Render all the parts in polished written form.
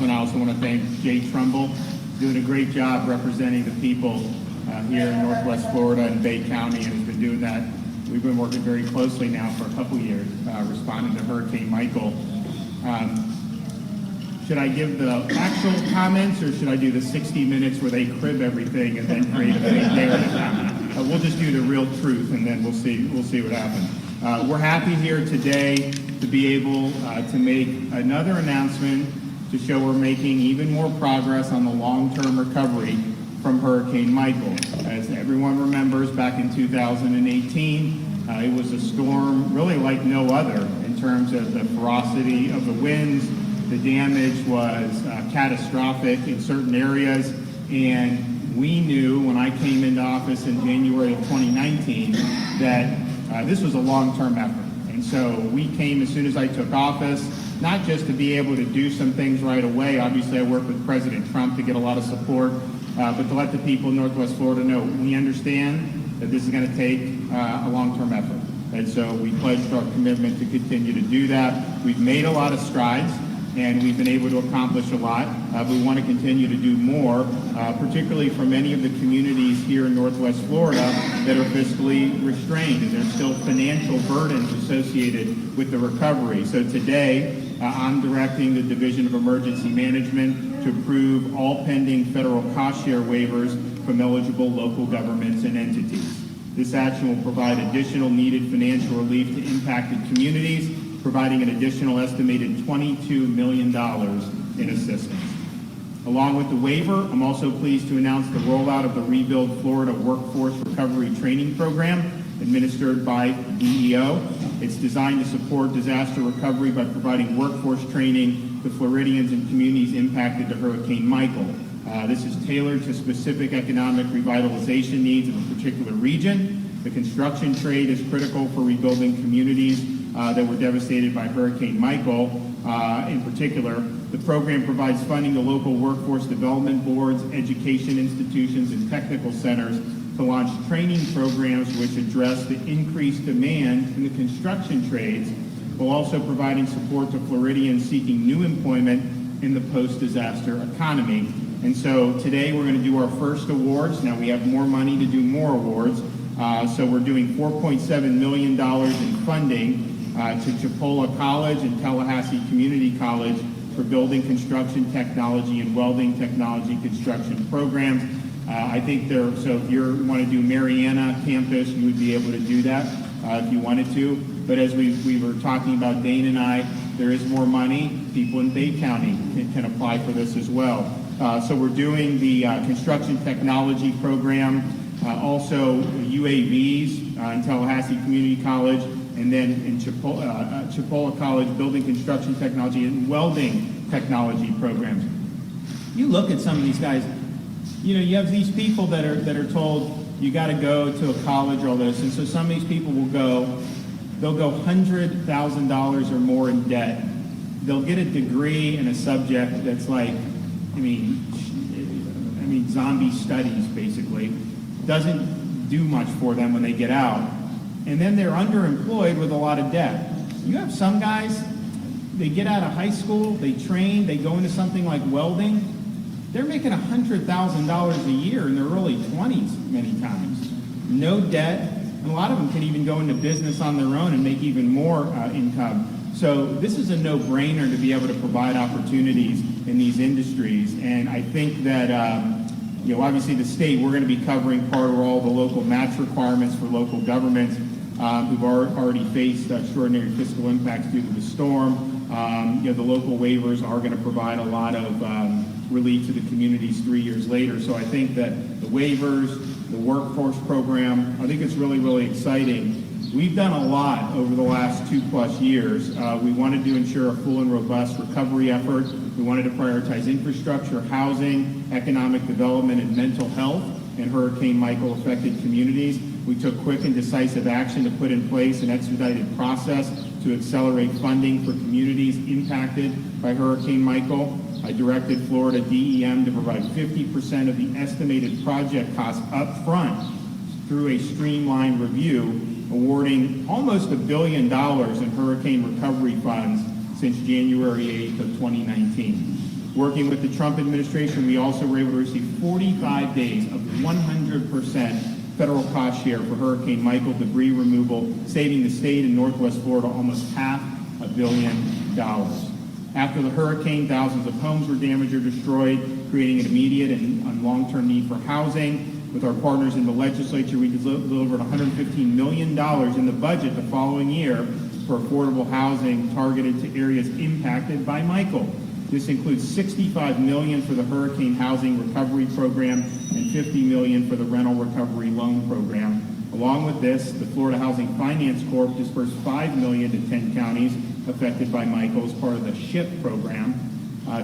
announcement, I also want to thank Jay Trumbull, doing a great job representing the people here in Northwest Florida and Bay County, and has been doing that. We've been working very closely now for a couple years, responding to Hurricane Michael. Should I give the actual comments, or should I do the 60 minutes where they crib everything and then create a fake narrative? We'll just do the real truth, and then we'll see what happens. We're happy here today to be able to make another announcement to show we're making even more progress on the long-term recovery from Hurricane Michael. As everyone remembers, back in 2018, it was a storm really like no other in terms of the ferocity of the winds. The damage was catastrophic in certain areas, and we knew when I came into office in January of 2019 that this was a long-term effort. And so we came as soon as I took office, not just to be able to do some things right away. Obviously, I worked with President Trump to get a lot of support, but to let the people in Northwest Florida know we understand that this is going to take a long-term effort. And so we pledged our commitment to continue to do that. We've made a lot of strides, and we've been able to accomplish a lot, but we want to continue to do more, particularly for many of the communities here in Northwest Florida that are fiscally restrained, and there's still financial burdens associated with the recovery. So today, I'm directing the Division of Emergency Management to approve all pending federal cost share waivers from eligible local governments and entities. This action will provide additional needed financial relief to impacted communities, providing an additional estimated $22 million in assistance. Along with the waiver, I'm also pleased to announce the rollout of the Rebuild Florida Workforce Recovery Training Program administered by DEO. It's designed to support disaster recovery by providing workforce training to Floridians and communities impacted by Hurricane Michael. This is tailored to specific economic revitalization needs of a particular region. The construction trade is critical for rebuilding communities that were devastated by Hurricane Michael. In particular, the program provides funding to local workforce development boards, education institutions, and technical centers to launch training programs which address the increased demand in the construction trades, while also providing support to Floridians seeking new employment in the post-disaster economy. And so today we're going to do our first awards. Now we have more money to do more awards. So we're doing $4.7 million in funding to Chipola College and Tallahassee Community College for building construction technology and welding technology construction programs. I think so if you want to do Mariana campus, you would be able to do that if you wanted to. But as we were talking about, Dane and I, there is more money. People in Bay County can apply for this as well. So we're doing the construction technology program, also UAVs in Tallahassee Community College, and then in Chipola College, building construction technology and welding technology programs. You look at some of these guys, you have these people that are told you got to go to a college or all this, and so some of these people they'll go $100,000 or more in debt. They'll get a degree in a subject that's like, zombie studies, basically. Doesn't do much for them when they get out. And then they're underemployed with a lot of debt. You have some guys, they get out of high school, they train, they go into something like welding. They're making $100,000 a year in their early 20s many times. No debt, and a lot of them can even go into business on their own and make even more income. So this is a no-brainer to be able to provide opportunities in these industries. And I think that, obviously the state, we're going to be covering part of all the local match requirements for local governments who've already faced extraordinary fiscal impacts due to the storm. The local waivers are going to provide a lot of relief to the communities 3 years later. So I think that the waivers, the workforce program, I think it's really, really exciting. We've done a lot over the last 2+ years. We wanted to ensure a full and robust recovery effort. We wanted to prioritize infrastructure, housing, economic development, and mental health in Hurricane Michael affected communities. We took quick and decisive action to put in place an expedited process to accelerate funding for communities impacted by Hurricane Michael. I directed Florida DEM to provide 50% of the estimated project costs up front through a streamlined review, awarding almost $1 billion in hurricane recovery funds since January 8th of 2019. Working with the Trump administration, we also were able to receive 45 days of 100% federal cost share for Hurricane Michael debris removal, saving the state in Northwest Florida almost $500 million. After the hurricane, thousands of homes were damaged or destroyed, creating an immediate and long-term need for housing. With our partners in the legislature, we delivered $115 million in the budget the following year for affordable housing targeted to areas impacted by Michael. This includes $65 million for the Hurricane Housing Recovery Program and $50 million for the Rental Recovery Loan Program. Along with this, the Florida Housing Finance Corp dispersed $5 million to 10 counties affected by Michael as part of the SHIP program.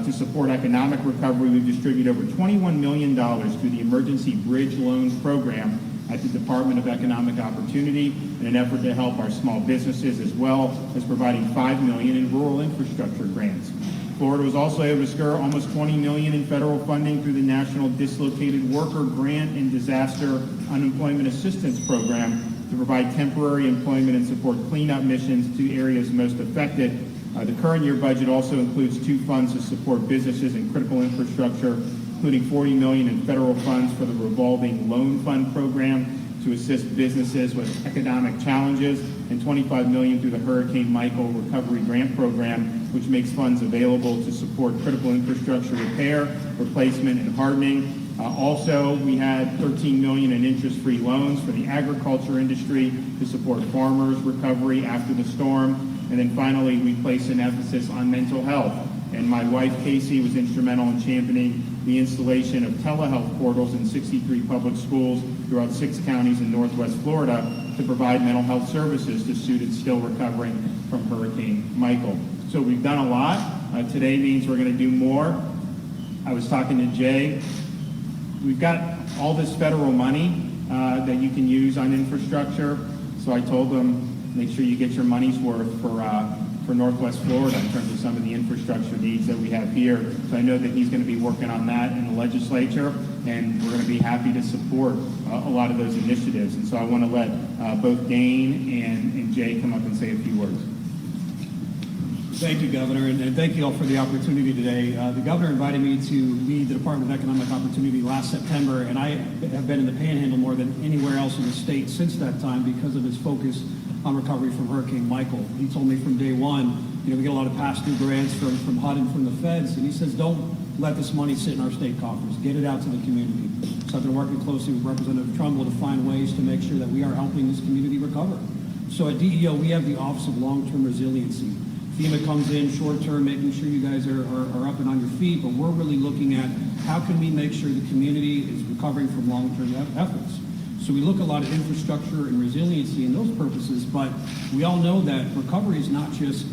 To support economic recovery, we've distributed over $21 million through the Emergency Bridge Loan Program at the Department of Economic Opportunity in an effort to help our small businesses, as well as providing $5 million in rural infrastructure grants. Florida was also able to secure almost $20 million in federal funding through the National Dislocated Worker Grant and Disaster Unemployment Assistance Program to provide temporary employment and support cleanup missions to areas most affected. The current year budget also includes two funds to support businesses and critical infrastructure, including $40 million in federal funds for the Revolving Loan Fund Program to assist businesses with economic challenges, and $25 million through the Hurricane Michael Recovery Grant Program, which makes funds available to support critical infrastructure repair, replacement, and hardening. Also, we had $13 million in interest-free loans for the agriculture industry to support farmers' recovery after the storm. And then finally, we placed an emphasis on mental health. And my wife, Casey, was instrumental in championing the installation of telehealth portals in 63 public schools throughout 6 counties in Northwest Florida to provide mental health services to students still recovering from Hurricane Michael. So we've done a lot. Today means we're going to do more. I was talking to Jay. We've got all this federal money that you can use on infrastructure. So I told them, make sure you get your money's worth for Northwest Florida in terms of some of the infrastructure needs that we have here. So I know that he's going to be working on that in the legislature, and we're going to be happy to support a lot of those initiatives. And so I want to let both Dane and Jay come up and say a few words. Thank you, Governor, and thank you all for the opportunity today. The Governor invited me to lead the Department of Economic Opportunity last September, and I have been in the Panhandle more than anywhere else in the state since that time because of his focus on recovery from Hurricane Michael. He told me from day one, we get a lot of past due grants from HUD and from the feds, and he says, don't let this money sit in our state coffers. Get it out to the community. So I've been working closely with Representative Trumbull to find ways to make sure that we are helping this community recover. So at DEO, we have the Office of Long-Term Resiliency. FEMA comes in short-term, making sure you guys are up and on your feet, but we're really looking at how can we make sure the community is recovering from long-term efforts. So we look a lot at infrastructure and resiliency and those purposes, but we all know that recovery is not just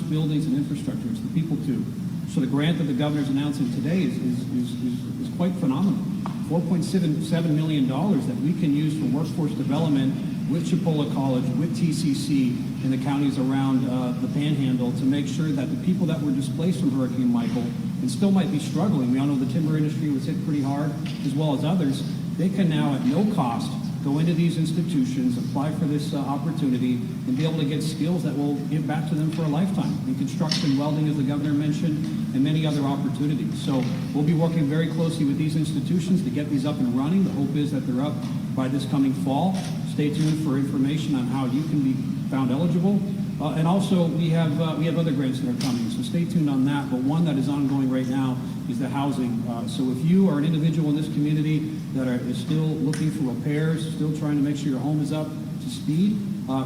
buildings and infrastructure, it's the people too. So the grant that the governor's announcing today is quite phenomenal. $4.77 million that we can use for workforce development with Chipola College, with TCC in the counties around the Panhandle to make sure that the people that were displaced from Hurricane Michael and still might be struggling, we all know the timber industry was hit pretty hard as well as others, they can now at no cost go into these institutions, apply for this opportunity, and be able to get skills that will give back to them for a lifetime in construction, welding, as the governor mentioned, and many other opportunities. So we'll be working very closely with these institutions to get these up and running. The hope is that they're up by this coming fall. Stay tuned for information on how you can be found eligible. And also, we have other grants that are coming, so stay tuned on that. But one that is ongoing right now is the housing. So if you are an individual in this community that is still looking for repairs, still trying to make sure your home is up to speed,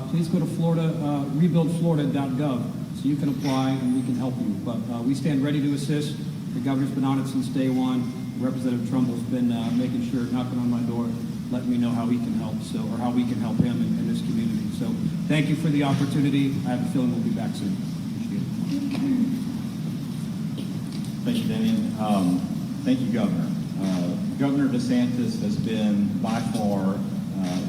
please go to rebuildflorida.gov so you can apply and we can help you. But we stand ready to assist. The governor's been on it since day one. Representative Trumbull's been making sure, knocking on my door, letting me know how he can help, or how we can help him in this community. So thank you for the opportunity. I have a feeling we'll be back soon. Appreciate it. Thank you, Damian. Thank you, Governor. Governor DeSantis has been by far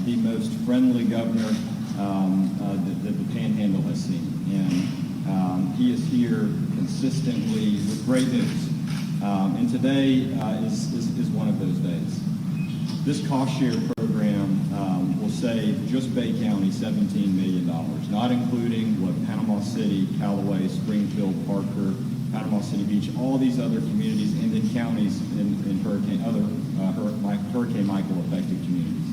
the most friendly governor that the Panhandle has seen. And he is here consistently with great news. And today is one of those days. This cost share program will save just Bay County $17 million, not including what Panama City, Callaway, Springfield, Parker, Panama City Beach, all these other communities, and then counties in Hurricane Michael affected communities.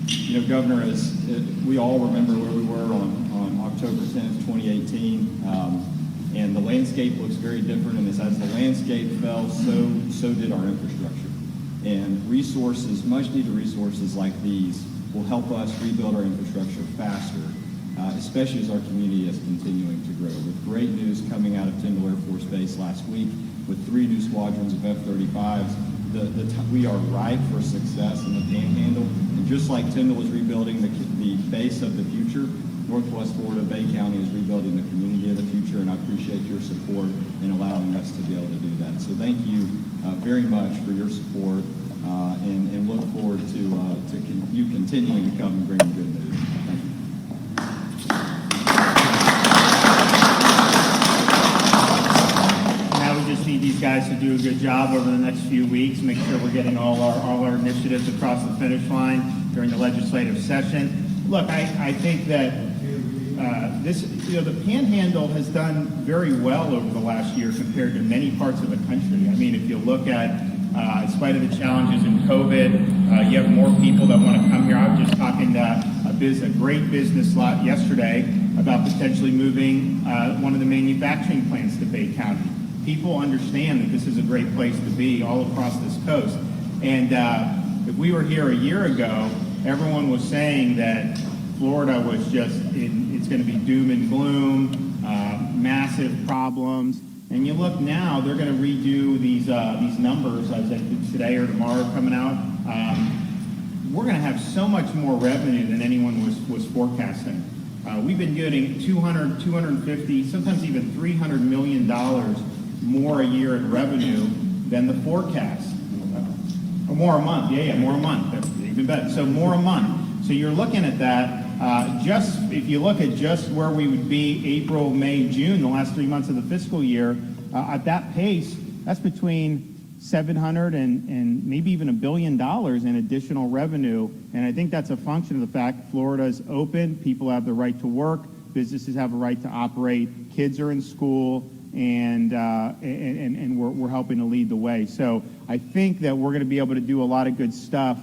You know, Governor, as we all remember where we were on October 10th, 2018, and the landscape looks very different. And as the landscape fell, so did our infrastructure. And resources, much needed resources like these, will help us rebuild our infrastructure faster, especially as our community is continuing to grow. With great news coming out of Tyndall Air Force Base last week, with 3 new squadrons of F-35s, we are ripe for success in the Panhandle. And just like Tyndall is rebuilding the base of the future, Northwest Florida, Bay County is rebuilding the community of the future, and I appreciate your support in allowing us to be able to do that. So thank you very much for your support, and look forward to you continuing to come and bring good news. Thank you. Now we just need these guys to do a good job over the next few weeks, make sure we're getting all our initiatives across the finish line during the legislative session. Look, I think that the Panhandle has done very well over the last year compared to many parts of the country. I mean, if you look at, in spite of the challenges in COVID, you have more people that want to come here. I was just talking to a great business lot yesterday about potentially moving one of the manufacturing plants to Bay County. People understand that this is a great place to be all across this coast. And if we were here a year ago, everyone was saying that Florida was it's going to be doom and gloom, massive problems. And you look now, they're going to redo these numbers, I think today or tomorrow coming out. We're going to have so much more revenue than anyone was forecasting. We've been getting 200, 250, sometimes even $300 million more a year in revenue than the forecast. Or more a month, more a month. That's even better. So more a month. So you're looking at that. If you look at just where we would be April, May, June, the last 3 months of the fiscal year, at that pace, that's between 700 and maybe even $1 billion in additional revenue. And I think that's a function of the fact Florida is open, people have the right to work, businesses have a right to operate, kids are in school, and we're helping to lead the way. So I think that we're going to be able to do a lot of good stuff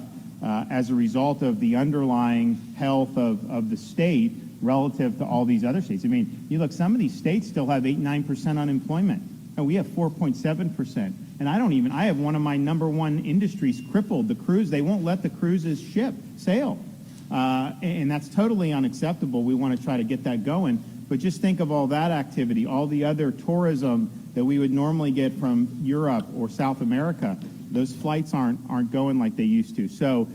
as a result of the underlying health of the state relative to all these other states. I mean, you look, some of these states still have 8-9% unemployment, and we have 4.7%. And I have one of my number one industries crippled, the cruise. They won't let the cruises sail. And that's totally unacceptable. We want to try to get that going. But just think of all that activity, all the other tourism that we would normally get from Europe or South America. Those flights aren't going like they used to. So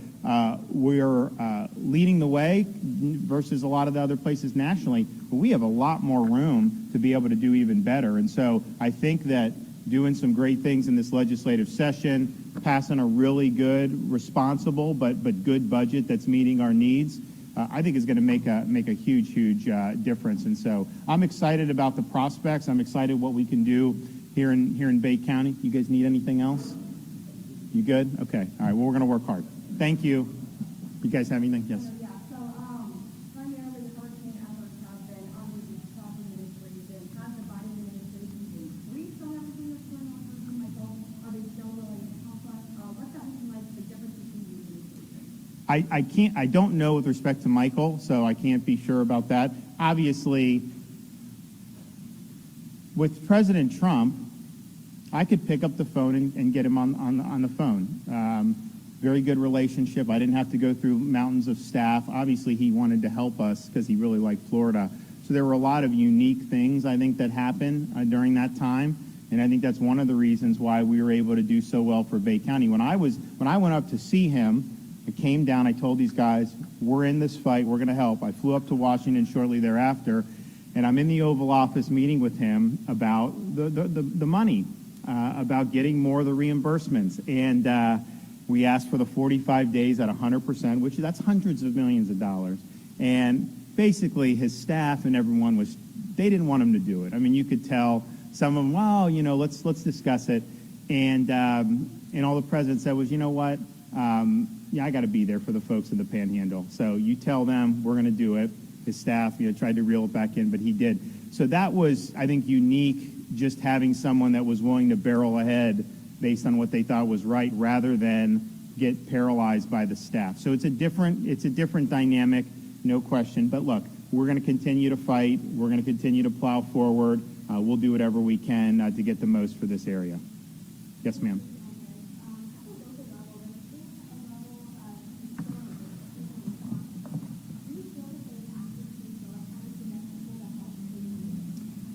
we're leading the way versus a lot of the other places nationally. But we have a lot more room to be able to do even better. And so I think that doing some great things in this legislative session, passing a really good, responsible, but good budget that's meeting our needs, I think is going to make a huge difference. And so I'm excited about the prospects. I'm excited what we can do here in Bay County. You guys need anything else? You good? Okay. All right. Well, we're going to work hard. Thank you. You guys have anything? Yes. Yeah. So primarily the hurricane efforts have been under the Trump administration. Has the Biden administration increased on everything that's going on with Hurricane Michael? Are they still willing to help us? What's that looking like, the difference between the administrations? I don't know with respect to Michael, so I can't be sure about that. Obviously, with President Trump, I could pick up the phone and get him on the phone. Very good relationship. I didn't have to go through mountains of staff. Obviously, he wanted to help us because he really liked Florida. So there were a lot of unique things, I think, that happened during that time. And I think that's one of the reasons why we were able to do so well for Bay County. When I went up to see him, I came down, I told these guys, we're in this fight, we're going to help. I flew up to Washington shortly thereafter, and I'm in the Oval Office meeting with him about the money, about getting more of the reimbursements. And we asked for the 45 days at 100%, which that's hundreds of millions of dollars. And basically his staff and everyone they didn't want him to do it. I mean, you could tell some of them, well, let's discuss it. And all the president said was, you know what? I got to be there for the folks in the Panhandle. So you tell them we're going to do it. His staff, tried to reel it back in, but he did. So that was, I think, unique just having someone that was willing to barrel ahead based on what they thought was right rather than get paralyzed by the staff. So it's a different dynamic, no question. But look, we're going to continue to fight. We're going to continue to plow forward. We'll do whatever we can to get the most for this area. Yes, ma'am.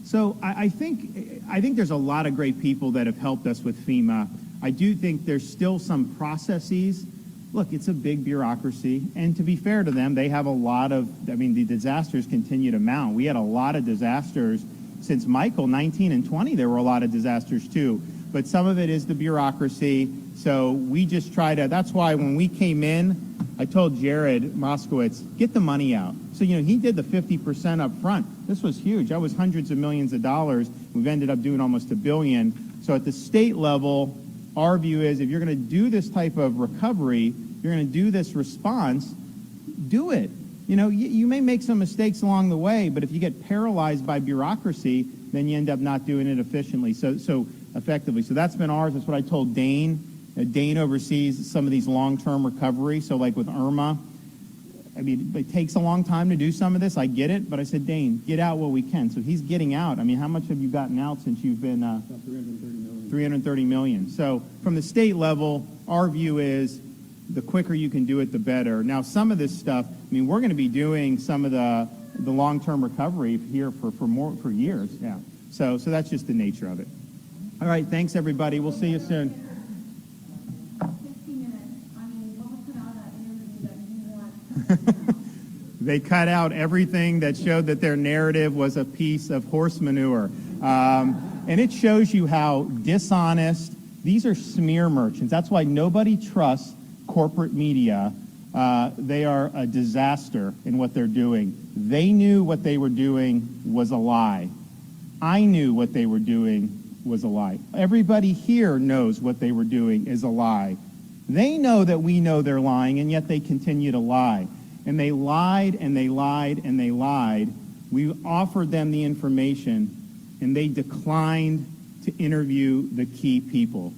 So I think there's a lot of great people that have helped us with FEMA. I do think there's still some processes. Look, it's a big bureaucracy, and to be fair to them, they have a lot of, the disasters continue to mount. We had a lot of disasters since Michael, 19 and 20, there were a lot of disasters too. But some of it is the bureaucracy, so we just try to, that's why when we came in, I told Jared Moskowitz, get the money out. So, he did the 50% up front. This was huge. That was hundreds of millions of dollars. We've ended up doing almost $1 billion. So at the state level, our view is if you're going to do this type of recovery, you're going to do this response, do it. You may make some mistakes along the way, but if you get paralyzed by bureaucracy, then you end up not doing it efficiently, so effectively. So that's been ours. That's what I told Dane. Dane oversees some of these long-term recovery. So like with Irma, it takes a long time to do some of this. I get it, but I said, Dane, get out what we can. So he's getting out. How much have you gotten out since you've been? About 330 million. 330 million. So from the state level, our view is the quicker you can do it, the better. Now, some of this stuff, we're going to be doing some of the long-term recovery here for years. Yeah. So that's just the nature of it. All right. Thanks, everybody. We'll see you soon. 15 minutes. What was put out that interview that you want? They cut out everything that showed that their narrative was a piece of horse manure. And it shows you how dishonest, these are smear merchants. That's why nobody trusts corporate media. They are a disaster in what they're doing. They knew what they were doing was a lie. I knew what they were doing was a lie. Everybody here knows what they were doing is a lie. They know that we know they're lying, and yet they continue to lie. And they lied, and they lied, and they lied. We offered them the information, and they declined to interview the key people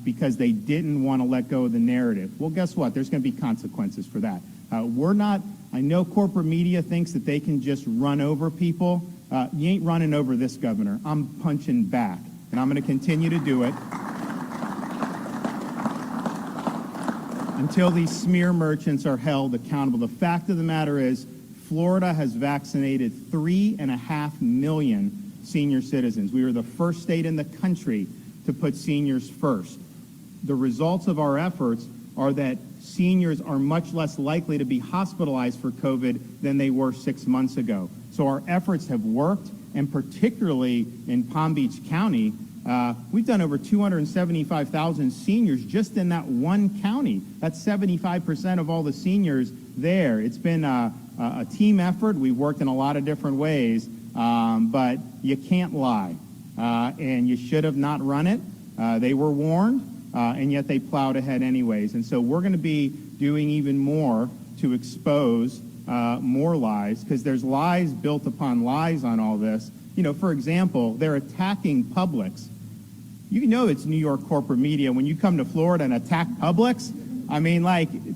because they didn't want to let go of the narrative. Well, guess what? There's going to be consequences for that. I know corporate media thinks that they can just run over people. You ain't running over this governor. I'm punching back, and I'm going to continue to do it until these smear merchants are held accountable. The fact of the matter is, Florida has vaccinated 3.5 million senior citizens. We were the first state in the country to put seniors first. The results of our efforts are that seniors are much less likely to be hospitalized for COVID than they were 6 months ago. So our efforts have worked, and particularly in Palm Beach County, we've done over 275,000 seniors just in that one county. That's 75% of all the seniors there. It's been a team effort. We've worked in a lot of different ways, but you can't lie. And you should have not run it. They were warned, and yet they plowed ahead anyways. And so we're going to be doing even more to expose more lies, because there's lies built upon lies on all this. For example, they're attacking Publix. You know it's New York corporate media. When you come to Florida and attack Publix,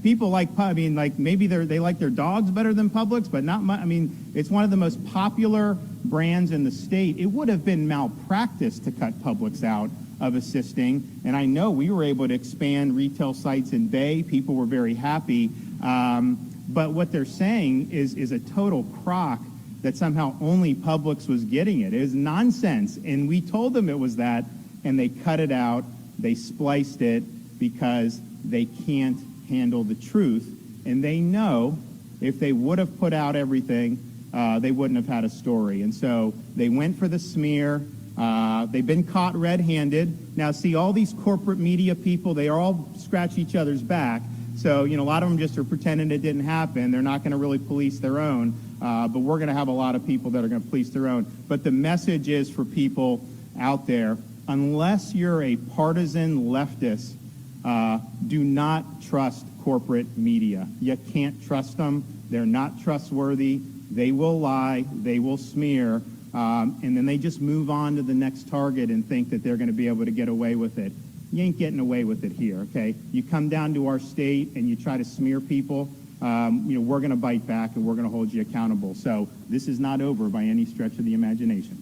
people maybe they like their dogs better than Publix, but not much. It's one of the most popular brands in the state. It would have been malpractice to cut Publix out of assisting, and I know we were able to expand retail sites in Bay. People were very happy, but what they're saying is a total crock that somehow only Publix was getting it. It is nonsense, and we told them it was that, and they cut it out. They spliced it because they can't handle the truth, and they know if they would have put out everything, they wouldn't have had a story. And so they went for the smear. They've been caught red-handed. Now, see, all these corporate media people, they all scratch each other's back. So, a lot of them just are pretending it didn't happen. They're not going to really police their own, but we're going to have a lot of people that are going to police their own. But the message is for people out there, unless you're a partisan leftist, do not trust corporate media. You can't trust them. They're not trustworthy. They will lie. They will smear. and then they just move on to the next target and think that they're going to be able to get away with it. You ain't getting away with it here, okay? You come down to our state and you try to smear people, we're going to bite back and we're going to hold you accountable. So this is not over by any stretch of the imagination.